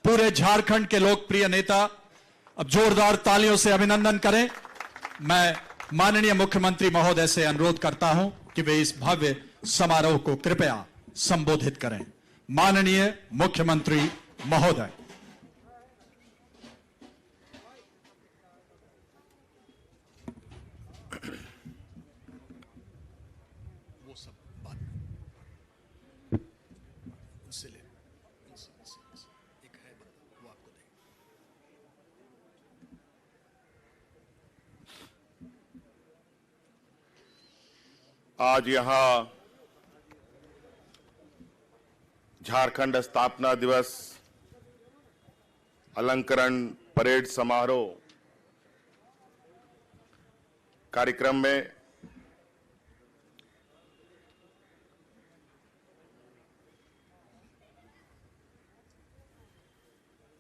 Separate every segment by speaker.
Speaker 1: पूरे झारखंड के लोकप्रिय नेता अब जोरदार तालियों से अभिनंदन करें। मैं माननीय मुख्यमंत्री महोदय से अनुरोध करता हूं कि वे इस भव्य समारोह को कृपया संबोधित करें। माननीय मुख्यमंत्री महोदय। वो सब बात उनसे ले, एक है वो आपको दें।
Speaker 2: आज यहां झारखंड स्थापना दिवस अलंकरण परेड समारोह कार्यक्रम में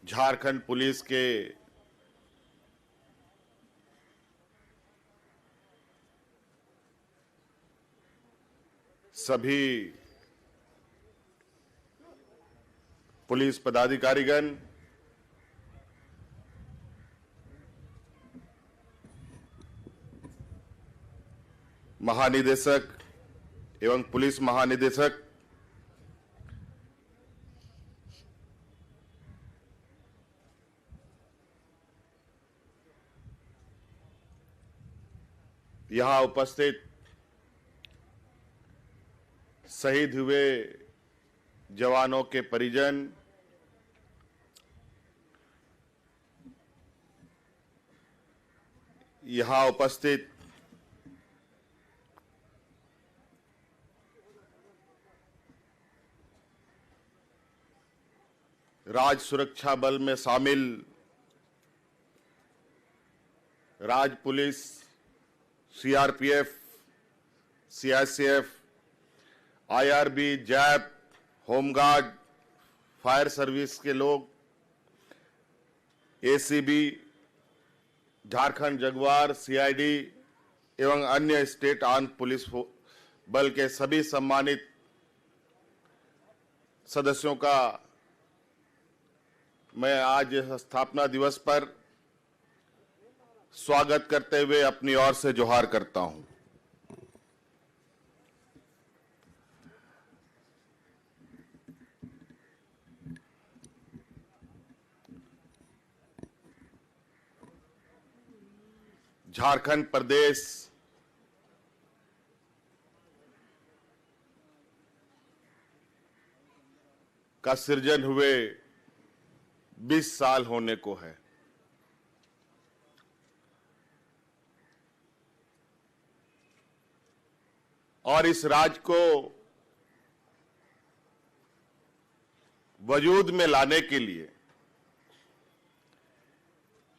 Speaker 2: झारखंड पुलिस के सभी पुलिस पदाधिकारीगण, महानिदेशक एवं पुलिस महानिदेशक, यहां उपस्थित शहीद हुए जवानों के परिजन, यहां उपस्थित राज्य सुरक्षा बल में शामिल राज्य police, CRPF, CISF, IRB, JAP, home guard, fire service के लोग, एसीबी, झारखंड जगुआर, सीआईडी एवं अन्य स्टेट आर्म्ड पुलिस बल के सभी सम्मानित सदस्यों का मैं आज स्थापना दिवस पर स्वागत करते हुए अपनी ओर से जोहार करता हूं। झारखंड प्रदेश का सृजन हुए 20 साल होने को है। और इस राज्य को वजूद में लाने के लिए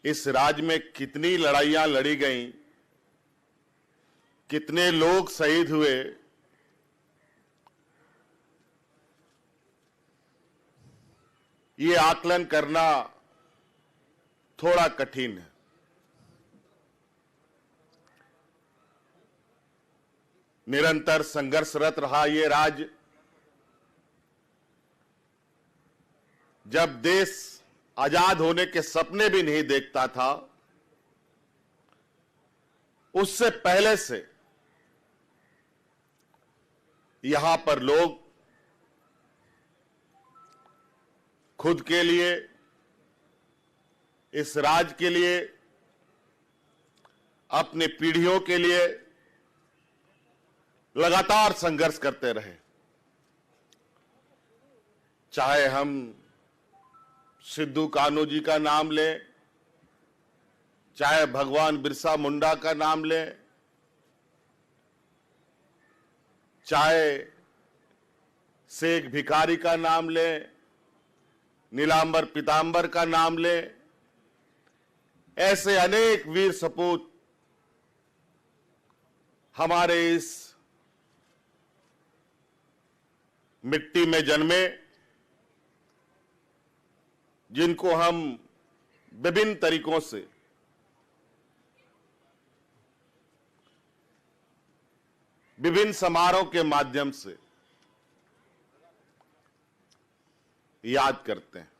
Speaker 2: इस राज्य में कितनी लड़ाइयां लड़ी गईं, कितने लोग शहीद हुए, ये आकलन करना थोड़ा कठिन है। निरंतर संघर्षरत रहा ये राज्य। जब देश आजाद होने के सपने भी नहीं देखता था, उससे पहले से यहां पर लोग खुद के लिए, इस राज्य के लिए, अपने पीढ़ियों के लिए लगातार संघर्ष करते रहे। चाहे हम सिद्धू कान्हू जी का नाम लें, चाहे भगवान बिरसा मुंडा का नाम लें, चाहे शेख भिखारी का नाम लें, नीलांबर पीतांबर का नाम लें, ऐसे अनेक वीर सपूत हमारे इस मिट्टी में जन्मे, जिनको हम विभिन्न तरीकों से विभिन्न समारोह के माध्यम से याद करते हैं।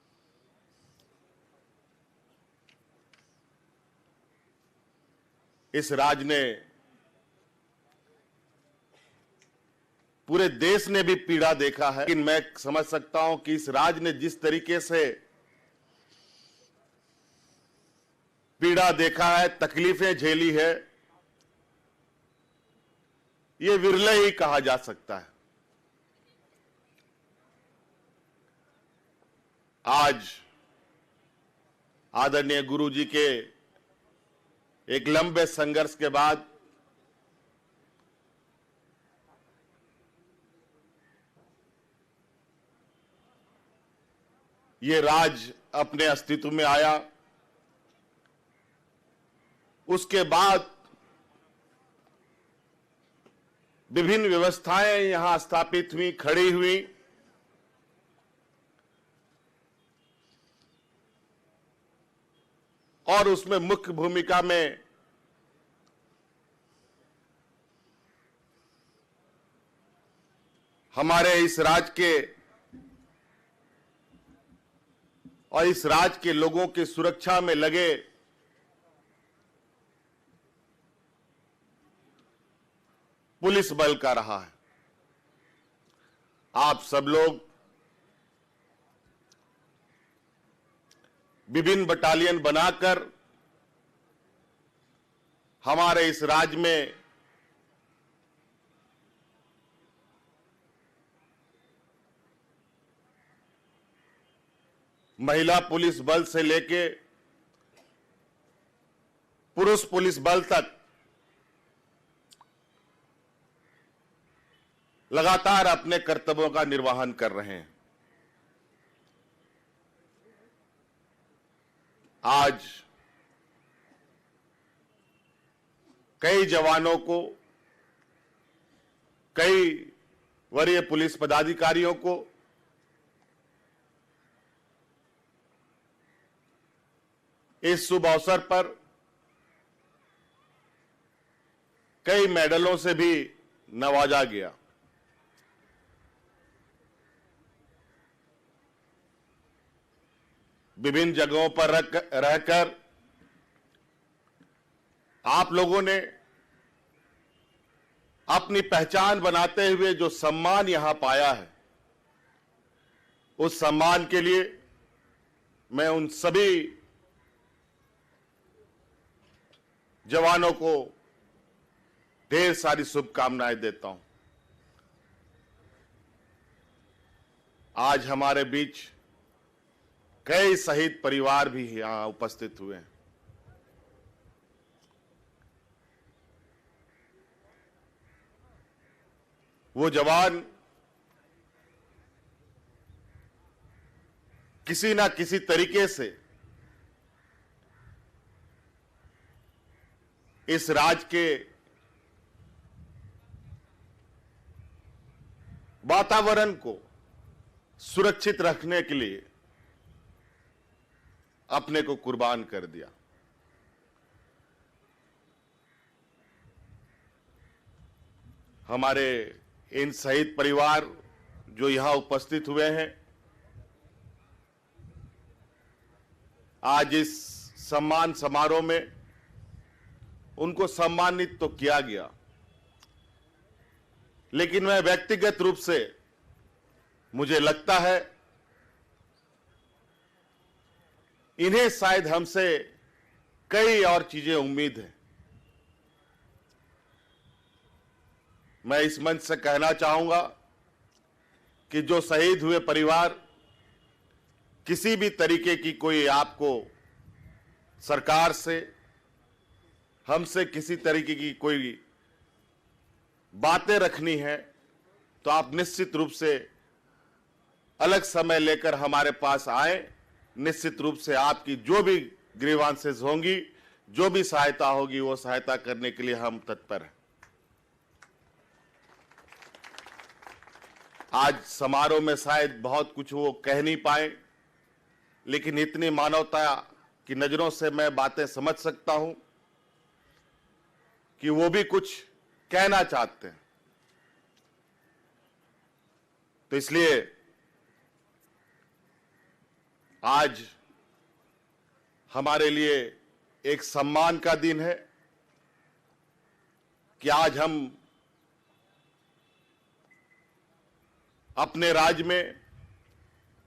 Speaker 2: इस राज ने, पूरे देश ने भी पीड़ा देखा है, लेकिन मैं समझ सकता हूं कि इस राज ने जिस तरीके से पीड़ा देखा है, तकलीफें झेली है, ये विरले ही कहा जा सकता है। आज आदरणीय गुरु जी के एक लंबे संघर्ष के बाद ये राज अपने अस्तित्व में आया। उसके बाद विभिन्न व्यवस्थाएं यहां स्थापित हुई, खड़ी हुई। और उसमें मुख्य भूमिका में हमारे इस राज्य के और इस राज्य के लोगों की सुरक्षा में लगे पुलिस बल का रहा है। आप सब लोग विभिन्न बटालियन बनाकर हमारे इस राज्य में महिला पुलिस बल से लेके पुरुष पुलिस बल तक लगातार अपने कर्तव्यों का निर्वहन कर रहे हैं। आज कई जवानों को, कई वरीय पुलिस पदाधिकारियों को इस शुभ अवसर पर कई मेडलों से भी नवाजा गया। विभिन्न जगहों पर रहकर आप लोगों ने अपनी पहचान बनाते हुए जो सम्मान यहां पाया है, उस सम्मान के लिए मैं उन सभी जवानों को ढेर सारी शुभकामनाएं देता हूं। आज हमारे बीच कई शहीद परिवार भी यहां उपस्थित हुए हैं। वो जवान किसी ना किसी तरीके से इस राज्य के वातावरण को सुरक्षित रखने के लिए अपने को कुर्बान कर दिया। हमारे इन शहीद परिवार जो यहां उपस्थित हुए हैं, आज इस सम्मान समारोह में उनको सम्मानित तो किया गया, लेकिन मैं व्यक्तिगत रूप से, मुझे लगता है इन्हें शायद हमसे कई और चीजें उम्मीद है। मैं इस मंच से कहना चाहूंगा कि जो शहीद हुए परिवार किसी भी तरीके की कोई आपको सरकार से, हमसे किसी तरीके की कोई बातें रखनी है, तो आप निश्चित रूप से अलग समय लेकर हमारे पास आए। निश्चित रूप से आपकी जो भी ग्रीवांसेस होंगी, जो भी सहायता होगी, वो सहायता करने के लिए हम तत्पर हैं। आज समारोह में शायद बहुत कुछ वो कह नहीं पाए, लेकिन इतनी मानवता की नजरों से मैं बातें समझ सकता हूं कि वो भी कुछ कहना चाहते हैं। तो इसलिए आज हमारे लिए एक सम्मान का दिन है कि आज हम अपने राज्य में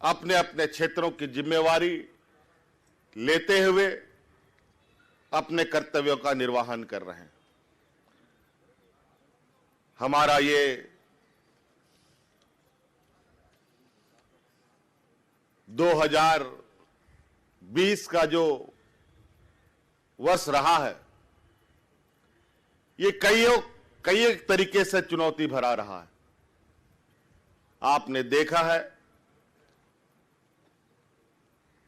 Speaker 2: अपने अपने क्षेत्रों की जिम्मेवारी लेते हुए अपने कर्तव्यों का निर्वहन कर रहे हैं। हमारा ये दो 2020 का जो वर्ष रहा है, ये कई तरीके से चुनौती भरा रहा है। आपने देखा है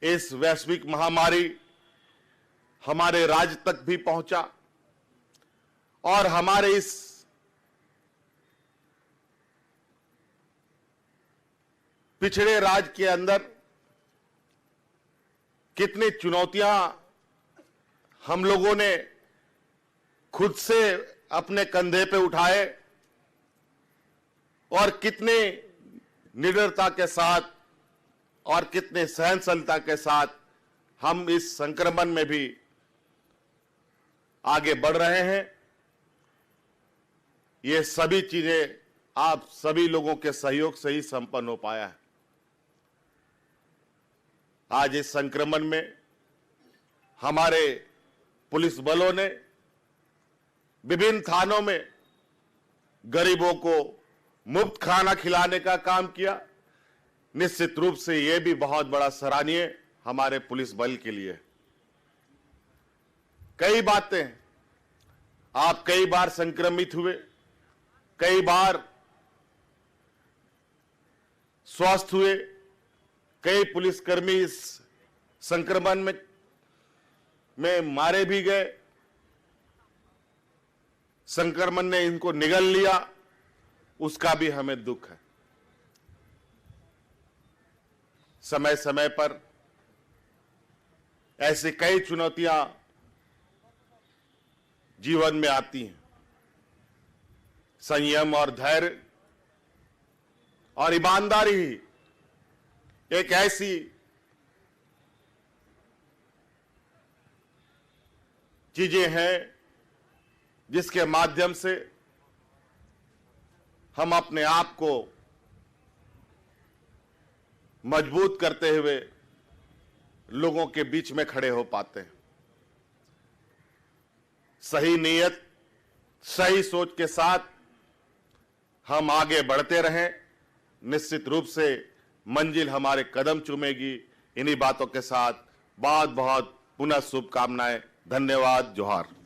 Speaker 2: इस वैश्विक महामारी हमारे राज्य तक भी पहुंचा और हमारे इस पिछड़े राज्य के अंदर कितनी चुनौतियां हम लोगों ने खुद से अपने कंधे पे उठाए और कितने निडरता के साथ और कितने सहनशीलता के साथ हम इस संक्रमण में भी आगे बढ़ रहे हैं। ये सभी चीजें आप सभी लोगों के सहयोग से ही संपन्न हो पाया है। आज इस संक्रमण में हमारे पुलिस बलों ने विभिन्न थानों में गरीबों को मुफ्त खाना खिलाने का काम किया। निश्चित रूप से यह भी बहुत बड़ा सराहनीय हमारे पुलिस बल के लिए। कई बातें, आप कई बार संक्रमित हुए, कई बार स्वस्थ हुए, कई पुलिसकर्मी इस संक्रमण में मारे भी गए। संक्रमण ने इनको निगल लिया, उसका भी हमें दुख है। समय समय पर ऐसी कई चुनौतियां जीवन में आती हैं। संयम और धैर्य और ईमानदारी ही एक ऐसी चीजें हैं जिसके माध्यम से हम अपने आप को मजबूत करते हुए लोगों के बीच में खड़े हो पाते हैं। सही नीयत, सही सोच के साथ हम आगे बढ़ते रहें। निश्चित रूप से मंजिल हमारे कदम चूमेगी। इन्हीं बातों के साथ बहुत बहुत पुनः शुभकामनाएं। धन्यवाद। जोहार।